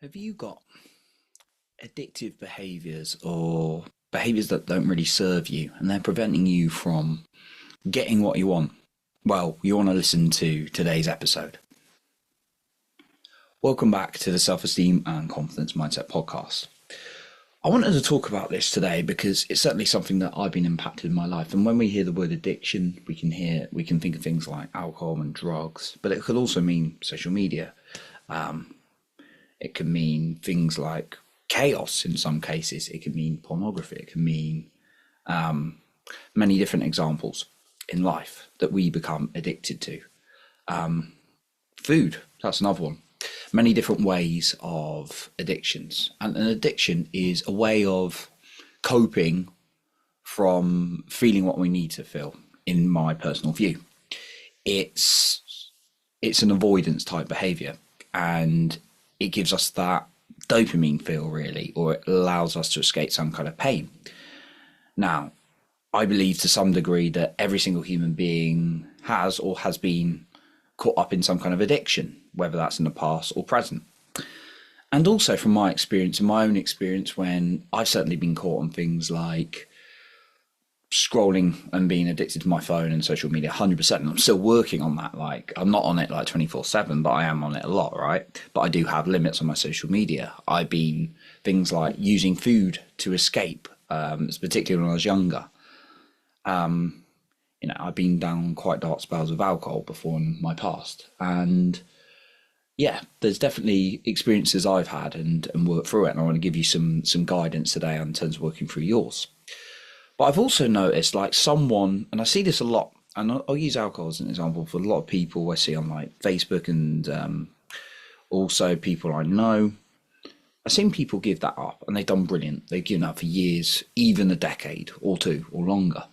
Have you got addictive behaviors or behaviors that don't really serve you and they're preventing you from getting what you want? Well, you want to listen to today's episode. Welcome back to the Self-Esteem and Confidence Mindset podcast. I wanted to talk about this today because it's certainly something that I've been impacted in my life. And when we hear the word addiction, we can think of things like alcohol and drugs, but it could also mean social media. It can mean things like chaos in some cases. It can mean pornography. It can mean many different examples in life that we become addicted to. Food, that's another one. Many different ways of addictions. And an addiction is a way of coping from feeling what we need to feel, in my personal view. It's an avoidance type behavior, and it gives us that dopamine feel, really, or it allows us to escape some kind of pain. Now, I believe to some degree that every single human being has or has been caught up in some kind of addiction, whether that's in the past or present. And also from my experience, and my own experience, when I've certainly been caught on things like scrolling and being addicted to my phone and social media 100%, and I'm still working on that. Like, I'm not on it like 24/7, but I am on it a lot, right? But I do have limits on my social media. I've been things like using food to escape, particularly when I was younger. I've been down quite dark spells of alcohol before in my past, and yeah, there's definitely experiences I've had and worked through it, and I want to give you some guidance today in terms of working through yours. But I've also noticed, like, someone, and I see this a lot, and I'll use alcohol as an example for a lot of people I see on like Facebook and also people I know. I've seen people give that up and they've done brilliant. They've given up for years, even a decade or two or longer.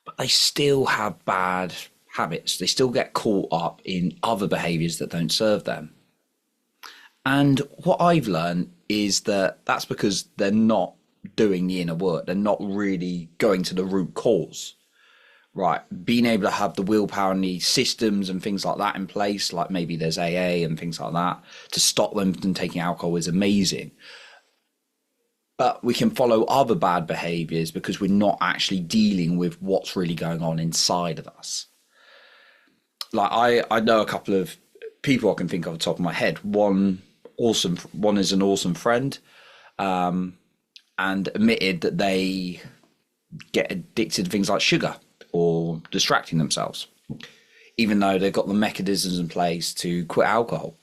But they still have bad habits. They still get caught up in other behaviors that don't serve them. And what I've learned is that that's because they're not doing the inner work. They're not really going to the root cause, right? Being able to have the willpower and the systems and things like that in place, like maybe there's AA and things like that, to stop them from taking alcohol is amazing. But we can follow other bad behaviors because we're not actually dealing with what's really going on inside of us. Like, I know a couple of people I can think of off the top of my head. One is an awesome friend, and admitted that they get addicted to things like sugar or distracting themselves, even though they've got the mechanisms in place to quit alcohol.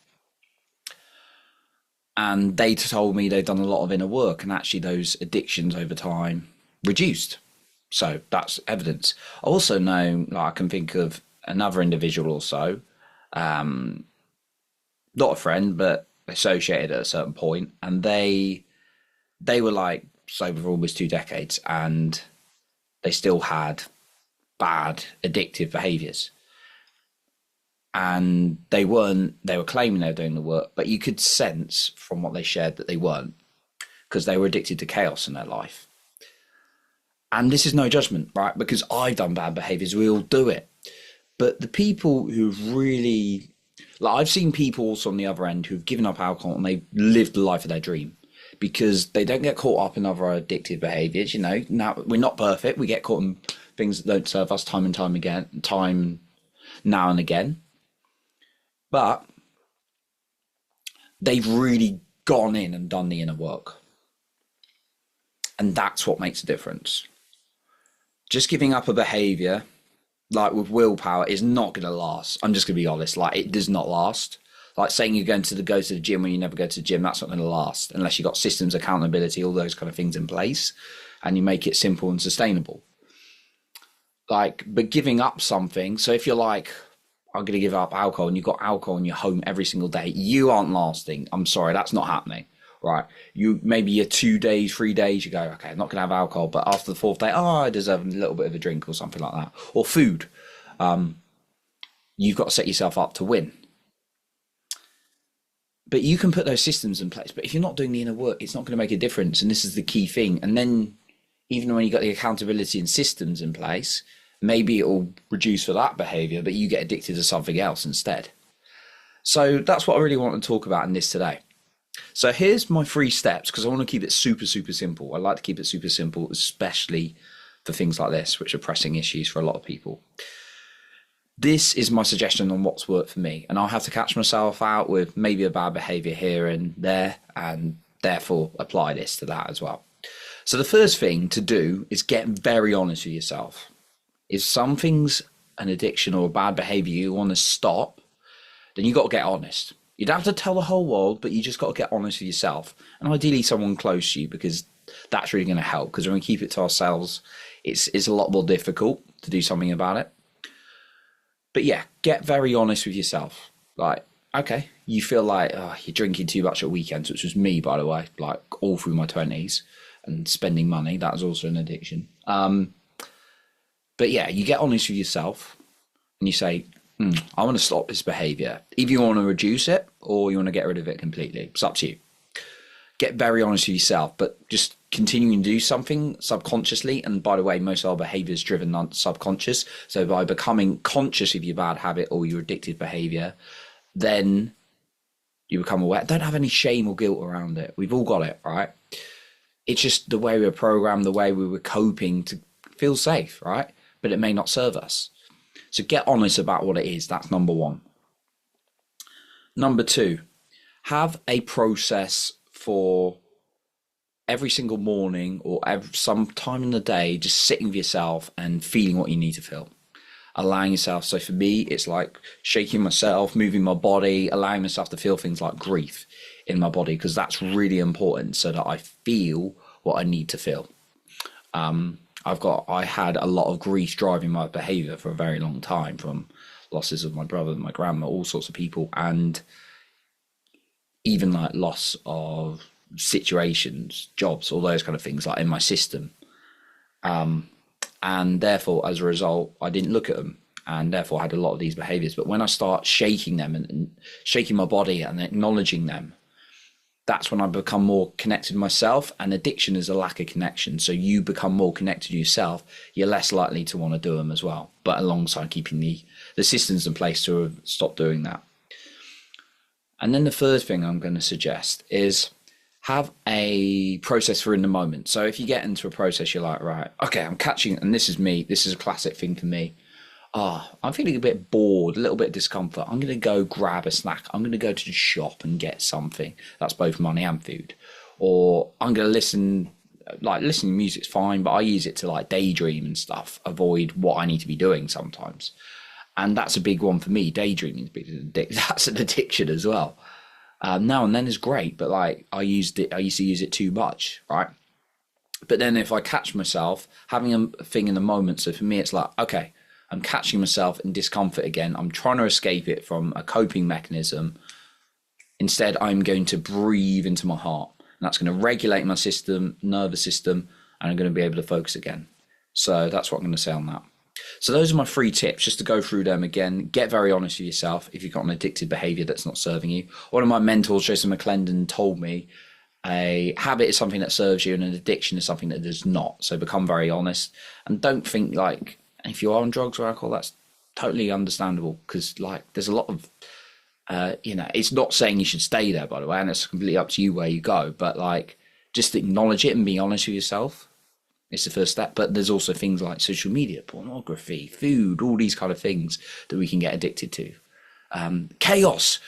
And they told me they've done a lot of inner work, and actually those addictions over time reduced. So that's evidence. I also know, like, I can think of another individual or so, not a friend, but associated at a certain point, and they were like sober for almost 2 decades, and they still had bad addictive behaviors. And they were claiming they were doing the work, but you could sense from what they shared that they weren't, because they were addicted to chaos in their life. And this is no judgment, right? Because I've done bad behaviors, we all do it. But the people who've really, like, I've seen people also on the other end who've given up alcohol and they've lived the life of their dream because they don't get caught up in other addictive behaviors. You know, now we're not perfect. We get caught in things that don't serve us time now and again. But they've really gone in and done the inner work. And that's what makes a difference. Just giving up a behavior, like with willpower, is not going to last. I'm just going to be honest. Like, it does not last. Like saying you're going to go to the gym when you never go to the gym, that's not going to last unless you've got systems, accountability, all those kind of things in place, and you make it simple and sustainable. Like, but giving up something, so if you're like, I'm going to give up alcohol, and you've got alcohol in your home every single day, you aren't lasting. I'm sorry, that's not happening, right? You maybe you're 2 days, 3 days, you go, okay, I'm not going to have alcohol, but after the 4th day, I deserve a little bit of a drink or something like that. Or food. You've got to set yourself up to win. But you can put those systems in place, but if you're not doing the inner work, it's not going to make a difference. And this is the key thing. And then even when you've got the accountability and systems in place, maybe it will reduce for that behavior, but you get addicted to something else instead. So that's what I really want to talk about in this today. So here's my 3 steps, because I want to keep it super, super simple. I like to keep it super simple, especially for things like this, which are pressing issues for a lot of people. This is my suggestion on what's worked for me. And I'll have to catch myself out with maybe a bad behavior here and there, and therefore apply this to that as well. So the first thing to do is get very honest with yourself. If something's an addiction or a bad behavior you want to stop, then you got to get honest. You don't have to tell the whole world, but you just got to get honest with yourself, and ideally someone close to you, because that's really going to help. Because when we keep it to ourselves, it's a lot more difficult to do something about it. But yeah, get very honest with yourself. Like, okay, you feel like you're drinking too much at weekends, which was me, by the way, like all through my 20s, and spending money. That was also an addiction. But yeah, you get honest with yourself and you say, I want to stop this behavior. Either you want to reduce it or you want to get rid of it completely. It's up to you. Get very honest with yourself, but just continuing to do something subconsciously. And by the way, most of our behavior is driven on subconscious. So by becoming conscious of your bad habit or your addictive behavior, then you become aware. Don't have any shame or guilt around it. We've all got it, right? It's just the way we're programmed, the way we were coping to feel safe, right? But it may not serve us. So get honest about what it is. That's number 1. Number 2, have a process for every single morning or some time in the day, just sitting with yourself and feeling what you need to feel. Allowing yourself. So for me, it's like shaking myself, moving my body, allowing myself to feel things like grief in my body, because that's really important so that I feel what I need to feel. I had a lot of grief driving my behavior for a very long time, from losses of my brother and my grandma, all sorts of people, and even like loss of situations, jobs, all those kind of things, like in my system. And therefore, as a result, I didn't look at them, and therefore I had a lot of these behaviors. But when I start shaking them and shaking my body and acknowledging them, that's when I become more connected to myself. And addiction is a lack of connection. So you become more connected to yourself, you're less likely to want to do them as well, but alongside keeping the systems in place to stop doing that. And then the third thing I'm going to suggest is have a process for in the moment. So if you get into a process, you're like, right, okay, I'm catching, and this is me, this is a classic thing for me. I'm feeling a bit bored, a little bit of discomfort. I'm going to go grab a snack. I'm going to go to the shop and get something that's both money and food. Or I'm going to listen to music's fine, but I use it to like daydream and stuff, avoid what I need to be doing sometimes. And that's a big one for me. Daydreaming is that's an addiction as well. Now and then is great, but like I used to use it too much, right? But then if I catch myself having a thing in the moment, so for me it's like, okay, I'm catching myself in discomfort again. I'm trying to escape it from a coping mechanism. Instead, I'm going to breathe into my heart. And that's going to regulate my nervous system, and I'm going to be able to focus again. So that's what I'm going to say on that. So those are my 3 tips, just to go through them again. Get very honest with yourself if you've got an addictive behavior that's not serving you. One of my mentors, Jason McClendon, told me a habit is something that serves you and an addiction is something that does not. So become very honest, and don't think like, if you are on drugs or alcohol, that's totally understandable, because like there's a lot of it's not saying you should stay there, by the way, and it's completely up to you where you go, but like just acknowledge it and be honest with yourself. It's the first step. But there's also things like social media, pornography, food, all these kind of things that we can get addicted to. Chaos,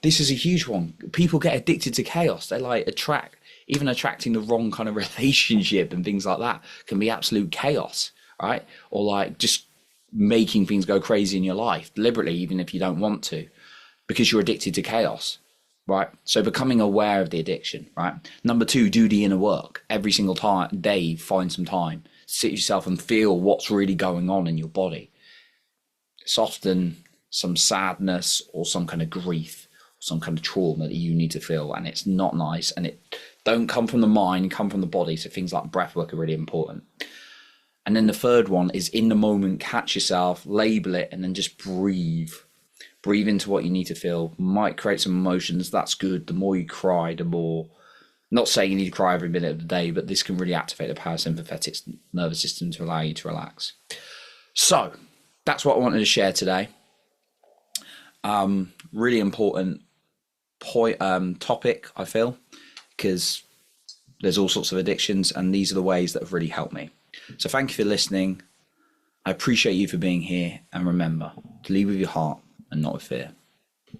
this is a huge one. People get addicted to chaos. They like attracting the wrong kind of relationship and things like that can be absolute chaos, right? Or like just making things go crazy in your life deliberately, even if you don't want to, because you're addicted to chaos, right? So becoming aware of the addiction, right? Number 2, do the inner work. Every single day, find some time, sit yourself and feel what's really going on in your body. It's often some sadness or some kind of grief, or some kind of trauma that you need to feel, and it's not nice, and it don't come from the mind, come from the body. So things like breathwork are really important. And then the third one is in the moment, catch yourself, label it, and then just breathe. Breathe into what you need to feel. Might create some emotions. That's good. The more you cry, the more, not saying you need to cry every minute of the day, but this can really activate the parasympathetic nervous system to allow you to relax. So that's what I wanted to share today. Really important topic, I feel, because there's all sorts of addictions, and these are the ways that have really helped me. So thank you for listening. I appreciate you for being here, and remember to lead with your heart and not with fear.